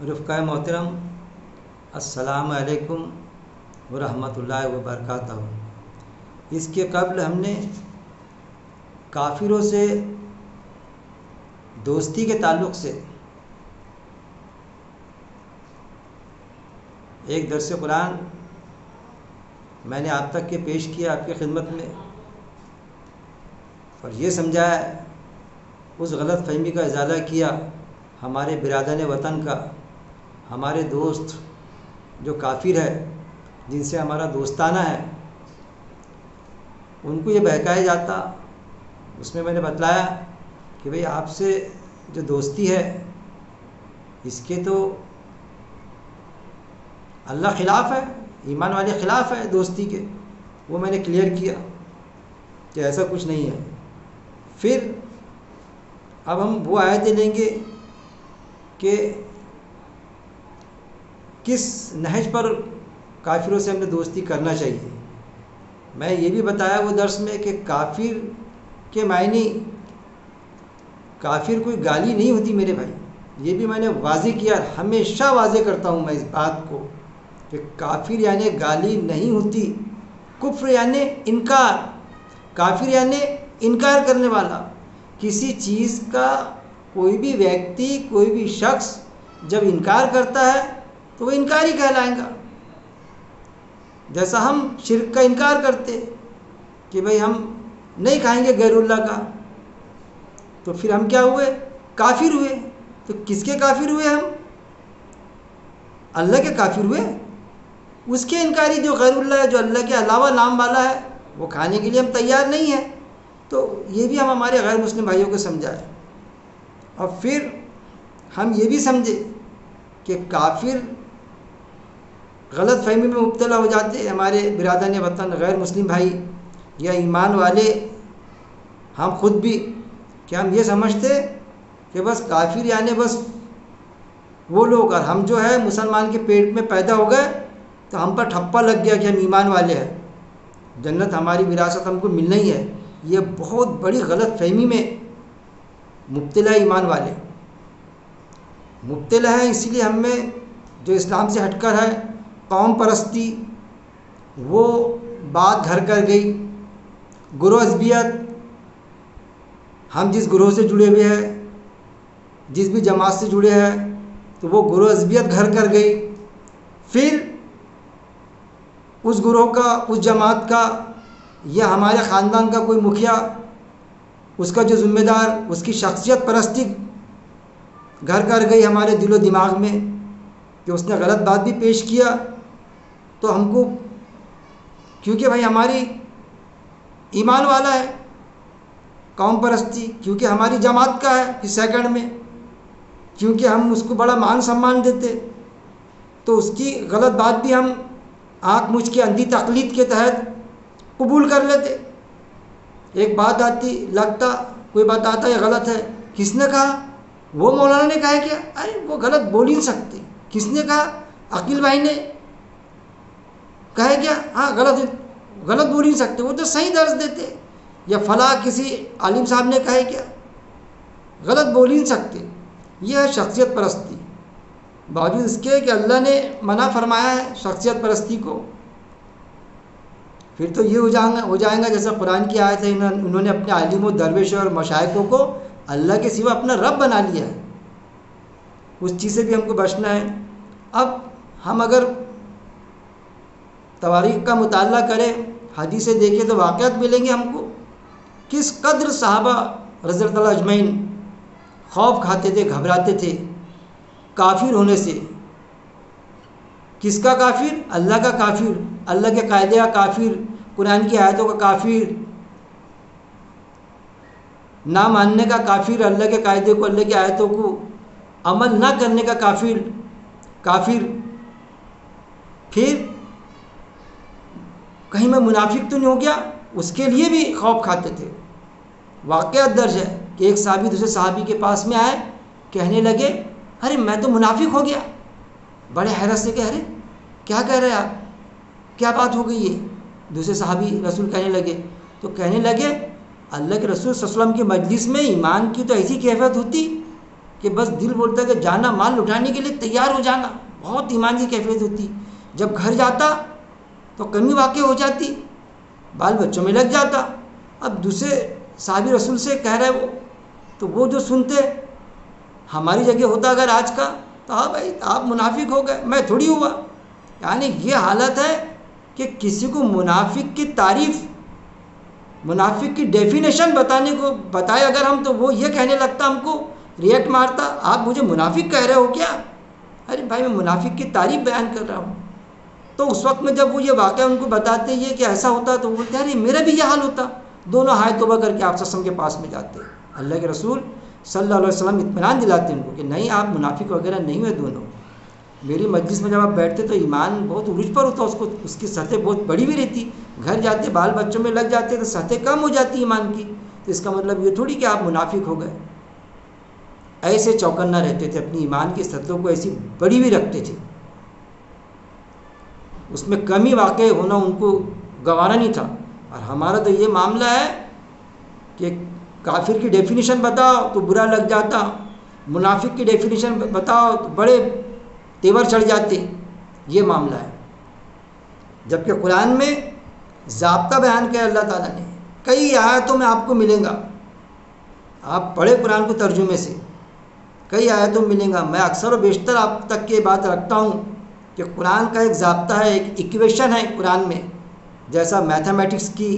رفقائے محترم، السلام علیکم ورحمۃ اللہ وبرکاتہ۔ اس کے قبل ہم نے کافروں سے دوستی کے تعلق سے ایک درس قرآن میں نے آپ تک کے پیش کیا، آپ کی خدمت میں، اور یہ سمجھایا، اس غلط فہمی کا ازالہ کیا ہمارے برادران وطن کا، ہمارے دوست جو کافر ہے، جن سے ہمارا دوستانہ ہے، ان کو یہ بہکایا جاتا۔ اس میں نے بتلایا کہ بھئی آپ سے جو دوستی ہے اس کے تو اللہ خلاف ہے، ایمان والے خلاف ہے دوستی کے، وہ میں نے کلیئر کیا کہ ایسا کچھ نہیں ہے۔ پھر اب ہم وہ آیتیں لیں گے کہ کس نہج پر کافروں سے ہم نے دوستی کرنا چاہیے۔ میں یہ بھی بتایا وہ درس میں کہ کافر کے معنی کافر کوئی گالی نہیں ہوتی میرے بھائی، یہ بھی میں نے واضح کیا، ہمیشہ واضح کرتا ہوں میں اس بات کو کہ کافر یعنی گالی نہیں ہوتی۔ کفر یعنی انکار، کافر یعنی انکار کرنے والا۔ کسی چیز کا کوئی بھی ویکتی، کوئی بھی شخص جب انکار کرتا ہے تو وہ انکاری کہلائے گا۔ جیسا ہم شرک کا انکار کرتے کہ بھئی ہم نہیں کھائیں گے غیر اللہ کا، تو پھر ہم کیا ہوئے؟ کافر ہوئے۔ تو کس کے کافر ہوئے ہم؟ اللہ کے کافر ہوئے۔ اس کے انکاری جو غیر اللہ ہے، جو اللہ کے علاوہ نام والا ہے، وہ کھانے کے لیے ہم تیار نہیں ہیں۔ تو یہ بھی ہم ہمارے غیر مسلم بھائیوں کو سمجھائیں۔ اور پھر ہم یہ بھی سمجھے کہ کافر غلط فہمی میں مبتلا ہو جاتے ہیں ہمارے برادران وطن غیر مسلم بھائی یا ایمان والے، ہم خود بھی، کہ ہم یہ سمجھتے کہ بس کافر یعنی بس وہ لوگ، اور ہم جو ہے مسلمان کے پیٹ میں پیدا ہو گئے تو ہم پر ٹھپا لگ گیا کہ ہم ایمان والے ہیں، جنت ہماری وراثت ہم کو ملنا ہی ہے۔ یہ بہت بڑی غلط فہمی میں مبتلا ایمان والے مبتلا ہیں۔ اسی لیے ہم میں جو اسلام سے ہٹ کر ہے قوم پرستی، وہ بات گھر کر گئی، گروہ حزبیت، ہم جس گروہ سے جڑے ہوئے ہیں، جس بھی جماعت سے جڑے ہیں، تو وہ گروہ حزبیت گھر کر گئی۔ پھر اس گروہ کا، اس جماعت کا، یا ہمارے خاندان کا کوئی مکھیا، اس کا جو ذمہ دار، اس کی شخصیت پرستی گھر کر گئی ہمارے دل و دماغ میں کہ اس نے غلط بات بھی پیش کیا، تو ہم کو، کیونکہ بھائی ہماری ایمان والا ہے، قوم پرستی کیونکہ ہماری جماعت کا ہے، پھر سیکنڈ میں کیونکہ ہم اس کو بڑا مان سمان دیتے، تو اس کی غلط بات بھی ہم آنکھ مجھ کے اندھی تقلید کے تحت قبول کر لیتے۔ ایک بات آتی، لگتا کوئی بات آتا یہ غلط ہے، کس نے کہا؟ وہ مولانا نے کہا کیا؟ ارے وہ غلط بول ہی نہیں سکتے۔ کس نے کہا؟ عقیل بھائی نے کہا کیا؟ ہاں غلط بول ہی نہیں سکتے، وہ تو صحیح درس دیتے۔ یا فلاں کسی عالم صاحب نے کہا کیا؟ غلط بول ہی نہیں سکتے۔ یہ ہے شخصیت پرستی، باوجود اس کے کہ اللہ نے منع فرمایا ہے شخصیت پرستی کو۔ پھر تو یہ ہو جائے گا جیسا قرآن کی آیت ہے، انہوں نے اپنے عالم و درویش اور مشائخوں کو اللہ کے سوا اپنا رب بنا لیا ہے۔ اس چیز سے بھی ہم کو بچنا ہے۔ اب ہم اگر تواریخ کا مطالعہ کریں، حدیثیں دیکھیں، تو واقعات ملیں گے ہم کو کس قدر صحابہ رضی اللہ عنہ اجمعین خوف کھاتے تھے، گھبراتے تھے کافر ہونے سے۔ کس کا کافر؟ اللہ کا کافر، اللہ کے قاعدے کا کافر، قرآن کی آیتوں کا کافر، نہ ماننے کا کافر، اللہ کے قاعدے کو، اللہ کی آیتوں کو عمل نہ کرنے کا کافر۔ پھر کہیں میں منافق تو نہیں ہو گیا، اس کے لیے بھی خوف کھاتے تھے۔ واقعات درج ہے کہ ایک صحابی دوسرے صحابی کے پاس میں آئے، کہنے لگے ارے میں تو منافق ہو گیا۔ بڑے حیرت سے کہ ارے کیا کہہ رہے آپ، کیا بات ہو گئی ہے؟ دوسرے صحابی رسول کہنے لگے، تو کہنے لگے اللہ کے رسول صلی اللہ علیہ وسلم کی مجلس میں ایمان کی تو ایسی کیفیت ہوتی کہ بس دل بولتا ہے کہ جانا مال لٹانے کے لیے تیار ہو جانا، بہت ایمان کی کیفیت ہوتی. جب گھر جاتا تو کمی واقع ہو جاتی، بال بچوں میں لگ جاتا. اب دوسرے صحابی رسول سے کہہ رہے وہ، تو وہ جو سنتے ہماری جگہ ہوتا اگر آج کا، تو ہاں بھائی آپ منافق ہو گئے، میں تھوڑی ہوا. یعنی یہ حالت ہے کہ کسی کو منافق کی تعریف، منافق کی ڈیفینیشن بتائے اگر ہم، تو وہ یہ کہنے لگتا، ہم کو ریئیکٹ مارتا، آپ مجھے منافق کہہ رہے ہو کیا؟ ارے بھائی میں منافق کی تعریف بیان کر رہا ہوں. تو اس وقت میں جب وہ یہ واقعہ ان کو بتاتے یہ کہ ایسا ہوتا، تو وہ بولتے ہیں ارے میرا بھی یہ حال ہوتا. دونوں ہائے توبہ کر کے آپ صلی اللہ علیہ وسلم کے پاس میں جاتے. اللہ کے رسول صلی اللہ علیہ وسلم اطمینان دلاتے ان کو کہ نہیں آپ منافق وغیرہ نہیں ہوئے دونوں. میری مجلس میں جب آپ بیٹھتے تو ایمان بہت عروج پر ہوتا، اس کی سطح بہت بڑی بھی رہتی. گھر جاتے بال بچوں میں لگ جاتے تو سطح کم ہو جاتی ایمان کی. تو اس کا مطلب یہ تھوڑی کہ آپ منافق ہو گئے. ایسے چوکنا رہتے تھے، اپنی ایمان کی سطحوں کو ایسی بڑی بھی رکھتے تھے، اس میں کمی واقع ہونا ان کو گوارا نہیں تھا. اور ہمارا تو یہ معاملہ ہے کہ کافر کی ڈیفینیشن بتاؤ تو برا لگ جاتا، منافق کی ڈیفینیشن بتاؤ تو بڑے تیور چڑھ جاتے. یہ معاملہ ہے. جبکہ قرآن میں ضابطہ بیان کیا اللہ تعالیٰ نے، کئی آیتوں میں آپ کو ملے گا. آپ پڑھے قرآن کو ترجمے سے، کئی آیتوں میں ملیں گا. میں اکثر و بیشتر آپ تک کی بات رکھتا ہوں کہ قرآن کا ایک ضابطہ ہے، ایک ایکویشن ہے قرآن میں. جیسا میتھمیٹکس کی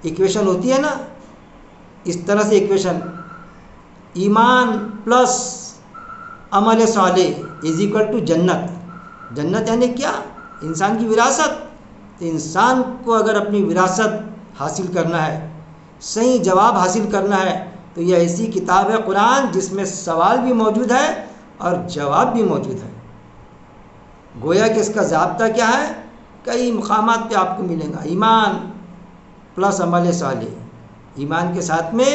ایکویشن ہوتی ہے نا، اس طرح سے ایکویشن ایمان پلس عمل صالح از اکول ٹو جنت. جنت یعنی کیا؟ انسان کی وراثت. تو انسان کو اگر اپنی وراثت حاصل کرنا ہے، صحیح جواب حاصل کرنا ہے، تو یہ ایسی کتاب ہے قرآن جس میں سوال بھی موجود ہے اور جواب بھی موجود ہے. گویا کہ اس کا ضابطہ کیا ہے؟ کئی مقامات پہ آپ کو ملے گا. ایمان پلس عمل صالح، ایمان کے ساتھ میں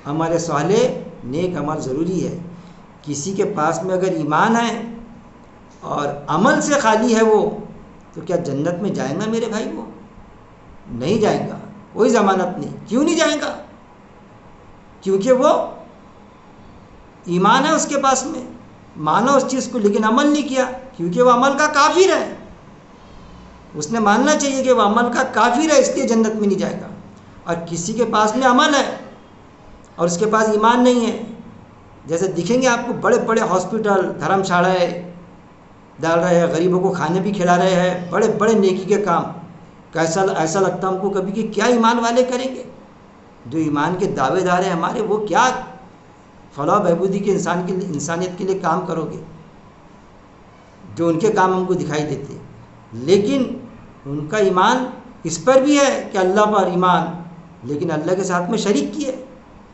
عمل صالح، نیک عمل ضروری ہے. کسی کے پاس میں اگر ایمان ہے اور عمل سے خالی ہے وہ، تو کیا جنت میں جائے گا میرے بھائی؟ وہ نہیں جائے گا، کوئی ضمانت نہیں. کیوں نہیں جائے گا؟ کیونکہ وہ ایمان ہے اس کے پاس میں، مانا اس چیز کو لیکن عمل نہیں کیا، کیونکہ وہ عمل کا کافر ہے. اس نے ماننا چاہیے کہ وہ عمل کا کافر ہے، اس لیے جنت میں نہیں جائے گا. اور کسی کے پاس میں عمل ہے اور اس کے پاس ایمان نہیں ہے، جیسے دکھیں گے آپ کو بڑے بڑے ہاسپٹل، دھرم شاڑھائے ڈال رہے ہیں، غریبوں کو کھانے بھی کھلا رہے ہیں، بڑے بڑے نیکی کے کام. ایسا لگتا ہم کو کبھی کہ کیا ایمان والے کریں گے؟ جو ایمان کے دعوے دار ہیں ہمارے، وہ کیا فلاح بہبودی کے انسانیت کے لیے کام کرو گے؟ جو ان کے کام ہم کو دکھائی دیتے. لیکن ان کا ایمان اس پر بھی ہے کہ اللہ پر ایمان، لیکن اللہ کے ساتھ میں شریک کیے.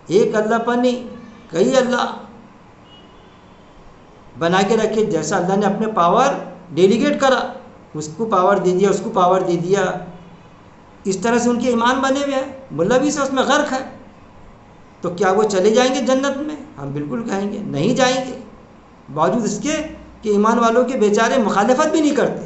ایک اللہ پر نہیں، کئی اللہ بنا کے رکھے. جیسا اللہ نے اپنے پاور ڈیلیگیٹ کرا، اس کو پاور دے دیا، اس کو پاور دے دیا. اس طرح سے ان کے ایمان بنے ہوئے ہیں. ملا بھی سے اس میں غرق ہے. تو کیا وہ چلے جائیں گے جنت میں؟ ہم بالکل کہیں گے نہیں جائیں گے، باوجود اس کے کہ ایمان والوں کے بیچارے مخالفت بھی نہیں کرتے.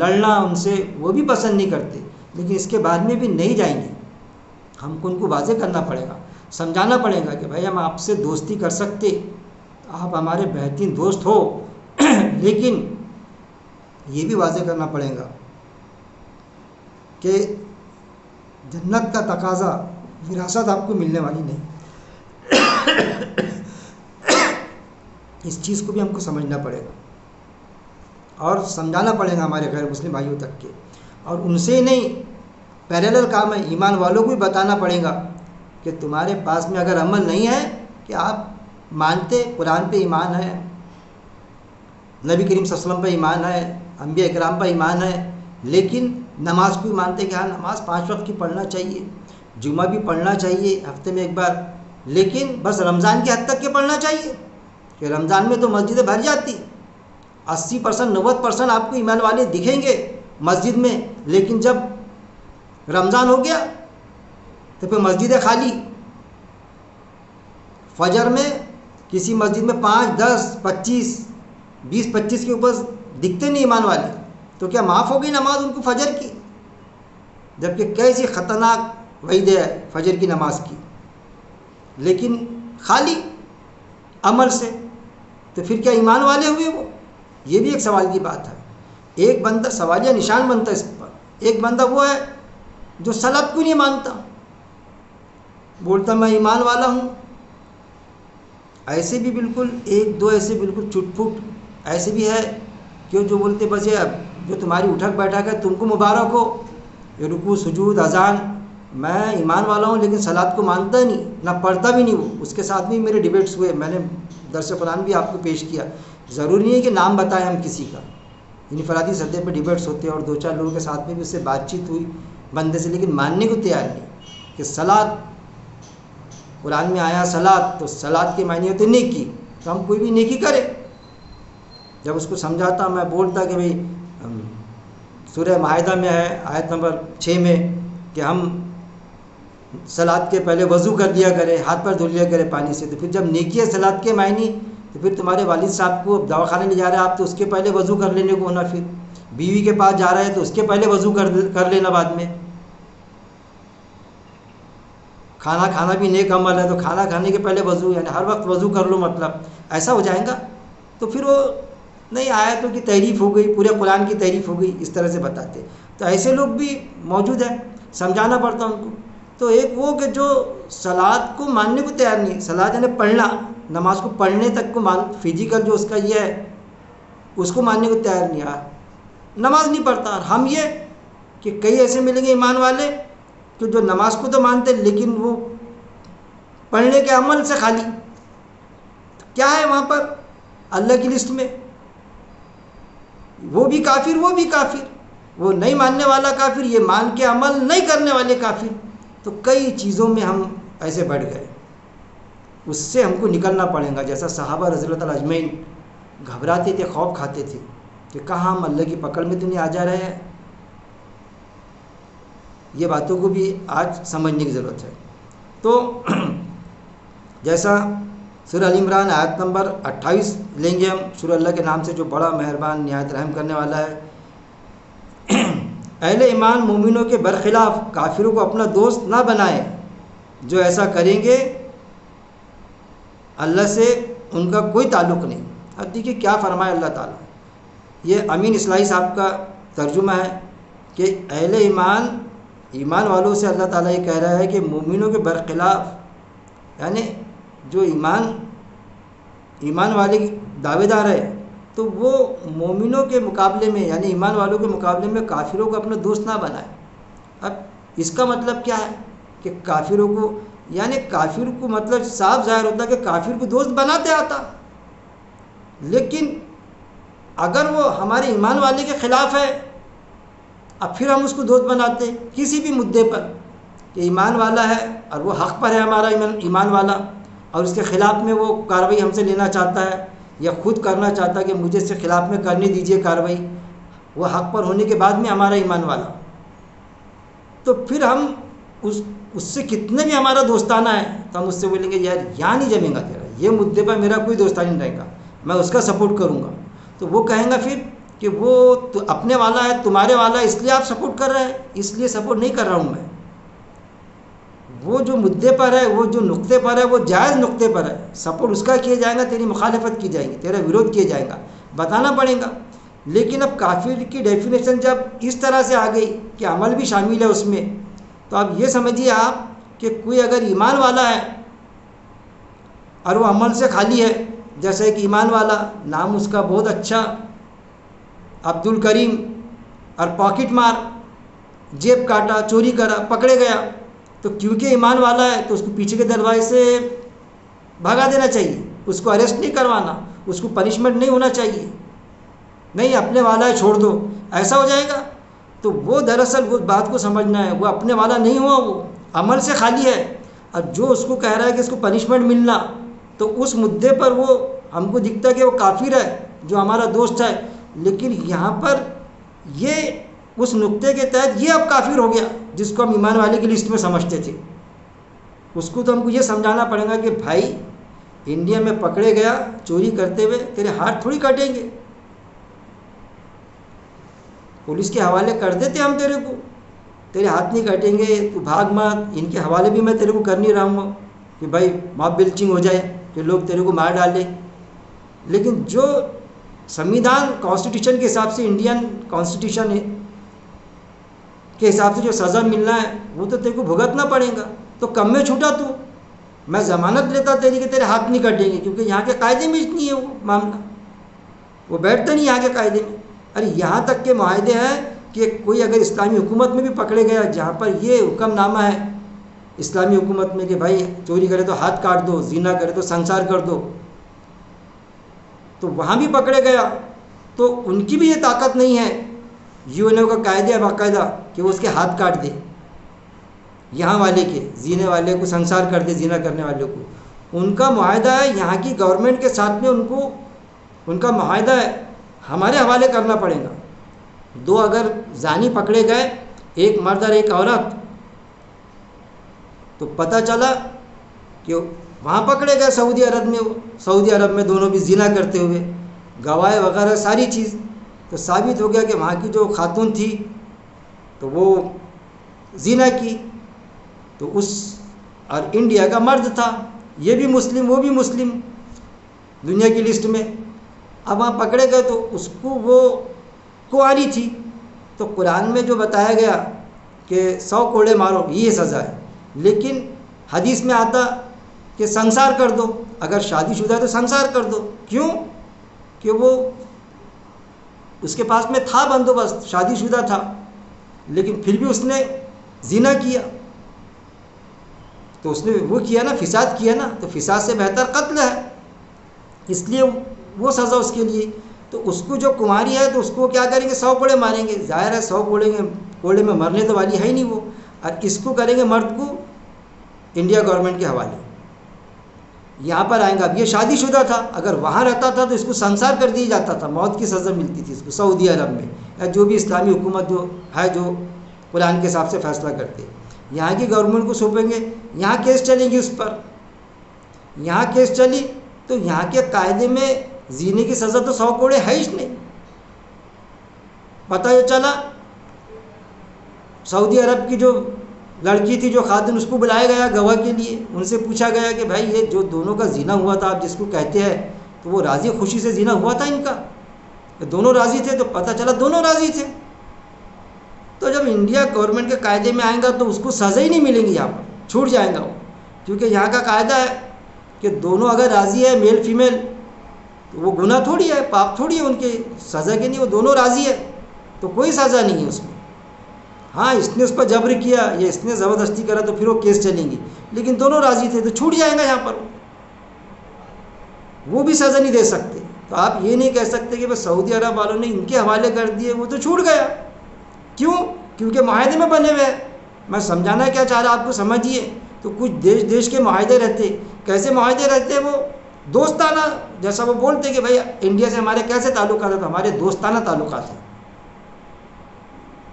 لڑنا ان سے وہ بھی پسند نہیں کرتے، لیکن اس کے بعد میں بھی نہیں جائیں گے. ہم کو ان کو واضح کرنا پڑے گا، سمجھانا پڑے گا کہ بھائی ہم آپ سے دوستی کر سکتے، آپ ہمارے بہترین دوست ہو، لیکن یہ بھی واضح کرنا پڑے گا کہ جنت کا تقاضا وراثت آپ کو ملنے والی نہیں. اس چیز کو بھی ہم کو سمجھنا پڑے گا اور سمجھانا پڑے گا ہمارے غیر مسلم بھائیوں تک کے. اور ان سے نہیں، پیریلل کام ہے، ایمان والوں کو بھی بتانا پڑے گا کہ تمہارے پاس میں اگر عمل نہیں ہے کہ آپ مانتے قرآن پہ ایمان ہے، نبی کریم صلی اللہ علیہ وسلم پہ ایمان ہے، انبیاء اکرام پہ ایمان ہے، لیکن نماز کو بھی مانتے کہ ہاں نماز 5 وقت کی پڑھنا چاہیے، جمعہ بھی پڑھنا چاہیے ہفتے میں ایک بار، لیکن بس رمضان کی حد تک کے پڑھنا چاہیے کہ رمضان میں تو مسجدیں بھر جاتی. 80% 90% آپ کو ایمان والے دکھیں گے مسجد میں، لیکن جب رمضان ہو گیا تو پھر مسجدیں خالی. فجر میں کسی مسجد میں 5 10 25 20 25 کے اوپر دکھتے نہیں ایمان والے. تو کیا معاف ہو گئی نماز ان کو فجر کی؟ جبکہ کیسی خطرناک وعید ہے فجر کی نماز کی. لیکن خالی عمل سے، تو پھر کیا ایمان والے ہوئے وہ؟ یہ بھی ایک سوال کی بات ہے۔ ایک بندہ سوالیہ نشان بنتا ہے اس پر، ایک بندہ وہ ہے جو صلاۃ کو نہیں مانتا، بولتا میں ایمان والا ہوں۔ ایسے بھی بالکل ایک دو ایسے بالکل چٹ پٹ ایسے بھی ہے کہ جو بولتے بس یہ جو تمہاری اٹھک بیٹھک ہے تم کو مبارک ہو، یہ رکوع سجود اذان، میں ایمان والا ہوں لیکن صلاۃ کو مانتا نہیں، نہ پڑھتا بھی نہیں وہ۔ اس کے ساتھ بھی میرے ڈیبیٹس ہوئے، میں نے درس قرآن بھی آپ کو پیش کیا۔ ضروری نہیں ہے کہ نام بتائیں ہم کسی کا، انفرادی سطح پہ ڈیبیٹس ہوتے ہیں اور دو چار لوگوں کے ساتھ میں بھی اس سے بات چیت ہوئی بندے سے، لیکن ماننے کو تیار نہیں کہ صلاۃ قرآن میں آیا صلاۃ، تو صلاۃ کے معنی ہوتے نیکی، تو ہم کوئی بھی نیکی کرے۔ جب اس کو سمجھاتا میں بولتا کہ بھئی سورہ مائدہ میں ہے آیت نمبر 6 میں کہ ہم صلاۃ کے پہلے وضو کر لیا کرے، ہاتھ پر دھو لیا کرے پانی سے، تو پھر جب نیکی ہے صلاۃ کے معنی، تو پھر تمہارے والد صاحب کو دواخانے لے جا رہے ہیں آپ، تو اس کے پہلے وضو کر لینے کو ہونا، پھر بیوی کے پاس جا رہے ہیں تو اس کے پہلے وضو کر لینا بعد میں۔ کھانا کھانا بھی نیک عمل ہے تو کھانا کھانے کے پہلے وضو، یعنی ہر وقت وضو کر لو، مطلب ایسا ہو جائے گا تو پھر وہ نہیں آیتوں کی تحریف ہو گئی، پورے قرآن کی تحریف ہو گئی، اس طرح سے بتاتے۔ تو ایسے لوگ بھی موجود ہیں، سمجھانا پڑتا ان کو۔ تو ایک وہ کہ جو صلاۃ کو ماننے کو تیار نہیں، صلاۃ یعنی پڑھنا، نماز کو پڑھنے تک کو فزیکل جو اس کا یہ ہے اس کو ماننے کو تیار نہیں ہے، نماز نہیں پڑھتا۔ اور ہم یہ کہ کئی ایسے ملیں گے ایمان والے کہ جو نماز کو تو مانتے لیکن وہ پڑھنے کے عمل سے خالی۔ کیا ہے وہاں پر اللہ کی لسٹ میں؟ وہ بھی کافر، وہ بھی کافر، وہ نہیں ماننے والا کافر، یہ مان کے عمل نہیں کرنے والے کافر۔ تو کئی چیزوں میں ہم ایسے بڑھ گئے، اس سے ہم کو نکلنا پڑے گا۔ جیسا صحابہ رضی اللہ تعالیٰ اجمعین گھبراتے تھے، خوف کھاتے تھے کہ کہاں ہم اللہ کی پکڑ میں تو نہیں آ جا رہے ہیں۔ یہ باتوں کو بھی آج سمجھنے کی ضرورت ہے۔ تو جیسا سورہ ال عمران آیت نمبر 28 لیں گے ہم، شروع اللہ کے نام سے جو بڑا مہربان نہایت رحم کرنے والا ہے۔ اہل ایمان مومنوں کے برخلاف کافروں کو اپنا دوست نہ بنائیں، جو ایسا کریں گے اللہ سے ان کا کوئی تعلق نہیں۔ اب دیکھیے کیا فرمائے اللہ تعالیٰ، یہ امین اصلاحی صاحب کا ترجمہ ہے کہ اہل ایمان والوں سے اللہ تعالیٰ یہ کہہ رہا ہے کہ مومنوں کے برخلاف، یعنی جو ایمان والے دعوے دار ہے تو وہ مومنوں کے مقابلے میں، یعنی ایمان والوں کے مقابلے میں کافروں کو اپنا دوست نہ بنائے۔ اب اس کا مطلب کیا ہے کہ کافروں کو، یعنی کافر کو مطلب صاف ظاہر ہوتا ہے کہ کافر کو دوست بناتے آتا، لیکن اگر وہ ہمارے ایمان والے کے خلاف ہے اب پھر ہم اس کو دوست بناتے کسی بھی مدعے پر کہ ایمان والا ہے اور وہ حق پر ہے ہمارا ایمان والا، اور اس کے خلاف میں وہ کارروائی ہم سے لینا چاہتا ہے یا خود کرنا چاہتا ہے کہ مجھے اس کے خلاف میں کرنے دیجئے کارروائی، وہ حق پر ہونے کے بعد میں ہمارا ایمان والا، تو پھر ہم اس سے کتنے بھی ہمارا دوستانہ ہے تو ہم اس سے بولیں گے یار یہاں نہیں جمے گا تیرا، یہ مدعے پر میرا کوئی دوستانہ نہیں رہے گا، میں اس کا سپورٹ کروں گا۔ تو وہ کہیں گا پھر کہ وہ تو اپنے والا ہے، تمہارے والا ہے، اس لیے آپ سپورٹ کر رہے ہیں، اس لیے سپورٹ نہیں کر رہا ہوں میں۔ وہ جو مدعے پر ہے، وہ جو نقطے پر ہے، وہ جائز نقطے پر ہے، سپورٹ اس کا کیا جائے گا، تیری مخالفت کی جائے گی، تیرا ویرودھ کیا جائے گا، بتانا پڑے گا۔ لیکن اب کافر کی ڈیفینیشن جب اس طرح سے آ گئی کہ عمل بھی شامل ہے اس میں، تو اب یہ سمجھیے آپ کہ کوئی اگر ایمان والا ہے اور وہ عمل سے خالی ہے، جیسا کہ ایمان والا نام اس کا بہت اچھا عبد الکریم، اور پاکٹ مار، جیب کاٹا، چوری کرا، پکڑے گیا، تو کیونکہ ایمان والا ہے تو اس کو پیچھے کے دروازے سے بھگا دینا چاہیے، اس کو اریسٹ نہیں کروانا، اس کو پنشمنٹ نہیں ہونا چاہیے، نہیں اپنے والا ہے چھوڑ دو، ایسا ہو جائے گا۔ تو وہ دراصل وہ بات کو سمجھنا ہے، وہ اپنے والا نہیں ہوا، وہ عمل سے خالی ہے، اور جو اس کو کہہ رہا ہے کہ اس کو پنشمنٹ ملنا، تو اس مدعے پر وہ ہم کو دکھتا ہے کہ وہ کافر ہے جو ہمارا دوست ہے، لیکن یہاں پر یہ اس نقطے کے تحت یہ اب کافر ہو گیا جس کو ہم ایمان والے کی لسٹ میں سمجھتے تھے۔ اس کو تو ہم کو یہ سمجھانا پڑے گا کہ بھائی انڈیا میں پکڑے گیا چوری کرتے ہوئے، تیرے ہاتھ تھوڑی کٹیں گے، پولیس کے حوالے کر دیتے ہم تیرے کو، تیرے ہاتھ نہیں کٹیں گے، تو بھاگ مت، ان کے حوالے بھی میں تیرے کو کر نہیں رہا ہوں۔ کہ بھائی ماب لنچنگ ہو جائے کہ لوگ تیرے کو مار ڈالیں. لیکن جو سنویدھان کانسٹیٹیوشن کے حساب سے انڈین کانسٹیٹیوشن کے حساب سے جو سزا ملنا ہے وہ تو تیرے کو بھگتنا پڑے گا. تو کم میں چھوٹا تو میں ضمانت لیتا تیری کہ تیرے ہاتھ نہیں کٹیں گے, کیونکہ یہاں کے قاعدے میں اتنی ہے وہ معاملہ, وہ بیٹھتا نہیں یہاں کے قاعدے میں. ارے یہاں تک کے معاہدے ہیں کہ کوئی اگر اسلامی حکومت میں بھی پکڑے گیا جہاں پر یہ حکم نامہ ہے اسلامی حکومت میں کہ بھائی چوری کرے تو ہاتھ کاٹ دو, زنا کرے تو سنسار کر دو, تو وہاں بھی پکڑے گیا تو ان کی بھی یہ طاقت نہیں ہے, یو این او کا قاعدہ ہے باقاعدہ کہ وہ اس کے ہاتھ کاٹ دے, یہاں والے کے زینے والے کو سنسار کر دے, زنا کرنے والے کو. ان کا معاہدہ ہے یہاں کی گورنمنٹ کے ساتھ میں, ان کا معاہدہ ہے ہمارے حوالے کرنا پڑے گا. دو اگر زانی پکڑے گئے, ایک مرد اور ایک عورت, تو پتہ چلا کہ وہاں پکڑے گئے سعودی عرب میں دونوں بھی زنا کرتے ہوئے, گواہ وغیرہ ساری چیز, تو ثابت ہو گیا کہ وہاں کی جو خاتون تھی تو وہ زنا کی, تو اس اور انڈیا کا مرد تھا, یہ بھی مسلم وہ بھی مسلم دنیا کی لسٹ میں. اب وہاں پکڑے گئے تو اس کو وہ کنواری تھی, تو قرآن میں جو بتایا گیا کہ 100 کوڑے مارو یہ سزا ہے, لیکن حدیث میں آتا کہ سنسار کر دو, اگر شادی شدہ ہے تو سنسار کر دو. کیوں؟ کہ وہ اس کے پاس میں تھا بندوبست, شادی شدہ تھا, لیکن پھر بھی اس نے زنا کیا, تو اس نے وہ کیا نا, فساد کیا نا, تو فساد سے بہتر قتل ہے, اس لیے وہ سزا اس کے لیے. تو اس کو جو کنواری ہے تو اس کو کیا کریں گے, 100 کوڑے ماریں گے. ظاہر ہے 100 کوڑے میں مرنے تو والی ہے ہی نہیں وہ, اور اس کو کریں گے مرد کو انڈیا گورنمنٹ کے حوالے. یہاں پر آئیں گا, اب یہ شادی شدہ تھا, اگر وہاں رہتا تھا تو اس کو سنسار کر دیا جاتا تھا, موت کی سزا ملتی تھی اس کو سعودی عرب میں, یا جو بھی اسلامی حکومت جو ہے جو قرآن کے حساب سے فیصلہ کرتے. یہاں کی گورنمنٹ کو سونپیں گے, یہاں کیس چلیں گی اس پر, یہاں کیس چلی تو یہاں کے قاعدے میں زینے کی سزا تو 100 کوڑے ہے ہی نہیں. پتہ یہ چلا سعودی عرب کی جو لڑکی تھی جو خاتون, اس کو بلایا گیا گواہ کے لیے, ان سے پوچھا گیا کہ بھائی یہ جو دونوں کا زنا ہوا تھا آپ جس کو کہتے ہیں, تو وہ راضی خوشی سے زنا ہوا تھا ان کا, دونوں راضی تھے؟ تو پتہ چلا دونوں راضی تھے. تو جب انڈیا گورنمنٹ کے قاعدے میں آئیں گا تو اس کو سزا ہی نہیں ملیں گی, یہاں پر چھوٹ جائیں گا وہ, کیونکہ یہاں کا قاعدہ ہے کہ دونوں اگر راضی ہے میل فیمیل تو وہ گناہ تھوڑی ہے, پاپ تھوڑی ہے ان کے سزا کے نہیں, وہ دونوں راضی ہے تو کوئی سزا نہیں ہے اس میں. ہاں اس نے اس پر جبر کیا یا اس نے زبردستی کرا تو پھر وہ کیس چلیں گی, لیکن دونوں راضی تھے تو چھوٹ جائے گا یہاں پر, وہ بھی سزا نہیں دے سکتے. تو آپ یہ نہیں کہہ سکتے کہ بس سعودی عرب والوں نے ان کے حوالے کر دیے وہ تو چھوٹ گیا. کیوں؟ کیونکہ معاہدے میں بنے ہوئے. میں سمجھانا کیا چاہ رہا آپ کو سمجھیے. تو کچھ دیش کے معاہدے رہتے, کیسے معاہدے رہتے وہ دوستانہ, جیسا وہ بولتے کہ بھائی انڈیا سے ہمارے کیسے تعلقات ہیں, تو ہمارے دوستانہ تعلقات ہیں.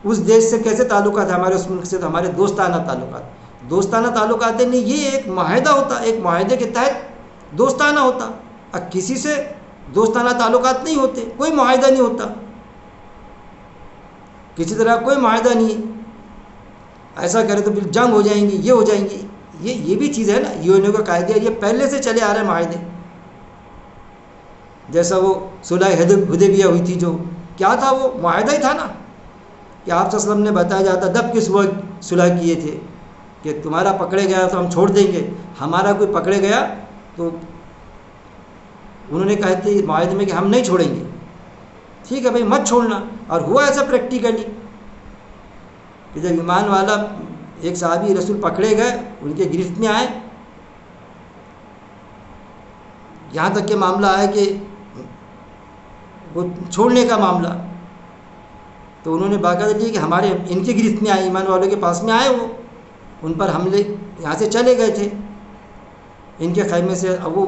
اس دیش سے کیسے تعلقات ہیں ہمارے, اس ملک سے تو ہمارے دوستانہ تعلقات. دوستانہ تعلقات نہیں, یہ ایک معاہدہ ہوتا, ایک معاہدے کے تحت دوستانہ ہوتا. اب کسی سے دوستانہ تعلقات نہیں ہوتے, کوئی معاہدہ نہیں ہوتا, کسی طرح کوئی معاہدہ نہیں. ایسا کرے تو پھر جنگ ہو جائیں گی, یہ ہو جائیں گی. یہ بھی چیز ہے نا, یو این او کا قاعدہ, یہ پہلے سے چلے آ رہے معاہدے. جیسا وہ صلح حدیبیہ ہوئی تھی, جو کیا تھا وہ معاہدہ ہی تھا نا, کہ آپ صلی اللہ علیہ وسلم نے بتایا جاتا دب کس وقت صلح کیے تھے کہ تمہارا پکڑے گیا تو ہم چھوڑ دیں گے, ہمارا کوئی پکڑے گیا تو انہوں نے کہا تھے معاہدے میں کہ ہم نہیں چھوڑیں گے. ٹھیک ہے بھائی مت چھوڑنا. اور ہوا ایسا پریکٹیکلی کہ جب ایمان والا ایک صحابی رسول پکڑے گئے, ان کے گرفت میں آئے, یہاں تک کہ معاملہ آیا کہ وہ چھوڑنے کا معاملہ, تو انہوں نے باقاعدہ لیا کہ ہمارے ان کے گرفت میں آئے, ایمان والوں کے پاس میں آئے, وہ ان پر حملے یہاں سے چلے گئے تھے ان کے خیمے سے. اب وہ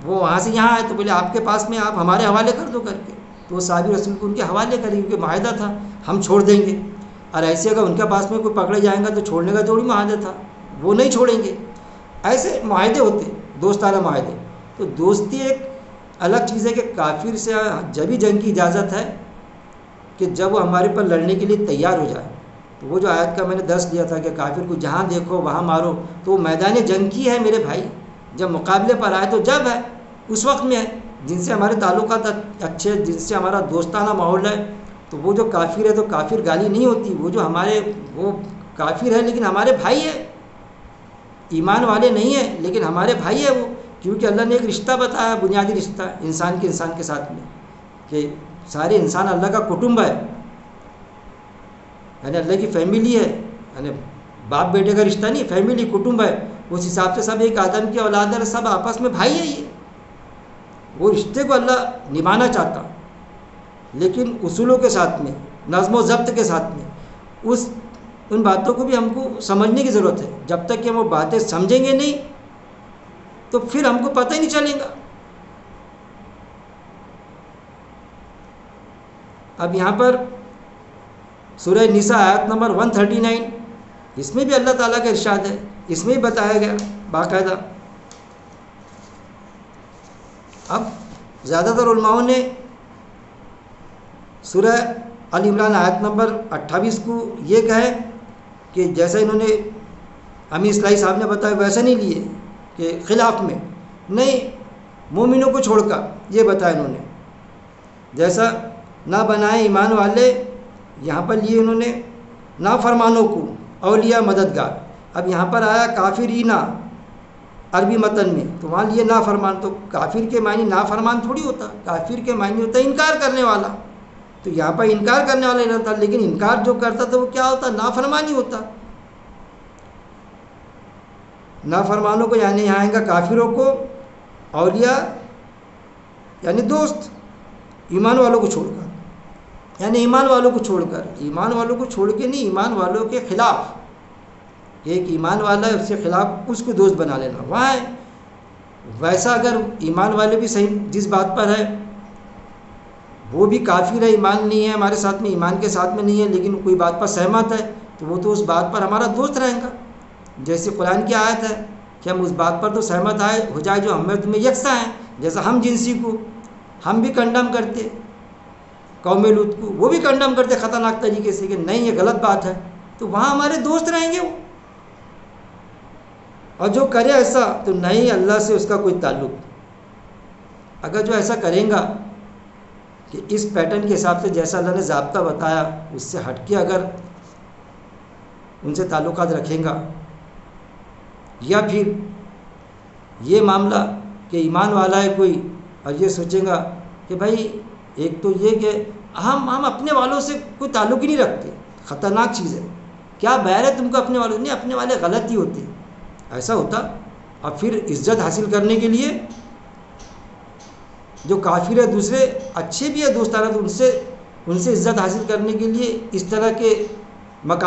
وہاں سے یہاں آئے تو بولے آپ کے پاس میں آپ ہمارے حوالے کر دو کر کے. تو وہ صحابی رسول کو ان کے حوالے کریں, کیونکہ معاہدہ تھا ہم چھوڑ دیں گے. اور ایسے اگر ان کے پاس میں کوئی پکڑے جائیں گا تو چھوڑنے کا تھوڑی معاہدہ تھا, وہ نہیں چھوڑیں گے. ایسے معاہدے ہوتے, دوستانہ معاہدے. تو دوستی ایک الگ چیز ہے کہ کافر سے جبھی جنگ کی اجازت ہے کہ جب وہ ہمارے پر لڑنے کے لیے تیار ہو جائے, تو وہ جو آیت کا میں نے درس دیا تھا کہ کافر کو جہاں دیکھو وہاں مارو، تو وہ میدان جنگ کی ہے میرے بھائی. جب مقابلے پر آئے تو جب ہے، اس وقت میں ہے. جن سے ہمارے تعلقات اچھے، جن سے ہمارا دوستانہ ماحول ہے، تو وہ جو کافر ہے تو کافر گالی نہیں ہوتی. وہ جو وہ کافر ہے لیکن ہمارے بھائی ہے، ایمان والے نہیں ہیں لیکن ہمارے بھائی ہے وہ. کیونکہ اللہ نے ایک رشتہ بتایا، بنیادی رشتہ انسان کے ساتھ میں، کہ سارے انسان اللہ کا کٹمب ہے، یعنی اللہ کی فیملی ہے. یعنی باپ بیٹے کا رشتہ نہیں، فیملی کٹمب ہے. اس حساب سے سب ایک آدم کی اولاد ہے، سب آپس میں بھائی ہے. یہ وہ رشتے کو اللہ نبھانا چاہتا، لیکن اصولوں کے ساتھ میں، نظم و ضبط کے ساتھ میں. ان باتوں کو بھی ہم کو سمجھنے کی ضرورت ہے. جب تک کہ ہم وہ باتیں سمجھیں گے نہیں تو پھر ہم کو پتہ ہی نہیں چلے گا. اب یہاں پر سورہ نساء آیت نمبر 139، اس میں بھی اللہ تعالیٰ کا ارشاد ہے، اس میں بھی بتایا گیا باقاعدہ. اب زیادہ تر علماؤں نے سورہ ال عمران آیت نمبر 28 کو یہ کہے کہ جیسا انہوں نے امی اصلاحی صاحب نے بتایا ویسا نہیں لیے کہ خلاف میں نہیں، مومنوں کو چھوڑ کر یہ بتایا انہوں نے. جیسا نہ بنائے ایمان والے، یہاں پر لیے انہوں نے نافرمانوں کو اولیاء مددگار. اب یہاں پر آیا کافرینا عربی متن میں، تو وہاں لیے نافرمان. تو کافر کے معنی نافرمان تھوڑی ہوتا، کافر کے معنی ہوتا ہے انکار کرنے والا. تو یہاں پر انکار کرنے والا نہیں رہتا، لیکن انکار جو کرتا تھا وہ کیا ہوتا؟ نافرمانی ہوتا. نافرمانوں کو یعنی یہاں آئیں گا کافروں کو، اولیاء یعنی دوست، ایمان والوں کو چھوڑ کر، یعنی ایمان والوں کو چھوڑ کر، ایمان والوں کو چھوڑ کے نہیں، ایمان والوں کے خلاف. ایک ایمان والا ہے اس کے خلاف اس کو دوست بنا لینا وہاں ہے. ویسا اگر ایمان والے بھی صحیح جس بات پر ہے وہ بھی کافر ہے، ایمان نہیں ہے ہمارے ساتھ میں، ایمان کے ساتھ میں نہیں ہے، لیکن کوئی بات پر سہمت ہے تو وہ تو اس بات پر ہمارا دوست رہے گا. جیسے قرآن کی آیت ہے کہ ہم اس بات پر تو سہمت ہو جائے جو ہم میں تمہیں یکساں ہیں. جیسا ہم جنسی کو ہم بھی کنڈم کرتے، قوم لوط کو وہ بھی کنڈم کرتے خطرناک طریقے سے کہ نہیں یہ غلط بات ہے، تو وہاں ہمارے دوست رہیں گے وہ. اور جو کرے ایسا تو نہیں اللہ سے اس کا کوئی تعلق. اگر جو ایسا کریں گا کہ اس پیٹرن کے حساب سے جیسا اللہ نے ضابطہ بتایا اس سے ہٹ کے اگر ان سے تعلقات رکھیں گا، یا پھر یہ معاملہ کہ ایمان والا ہے کوئی اور یہ سوچیں گا کہ بھائی ایک تو یہ کہ ہم اپنے والوں سے کوئی تعلق ہی نہیں رکھتے، خطرناک چیز ہے. کیا بیر ہے تم کو اپنے والوں؟ نہیں، اپنے والے غلط ہی ہوتے، ایسا ہوتا. اور پھر عزت حاصل کرنے کے لیے جو کافر ہے دوسرے اچھے بھی ہے دوستانہ، تو ان سے عزت حاصل کرنے کے لیے اس طرح کے مقام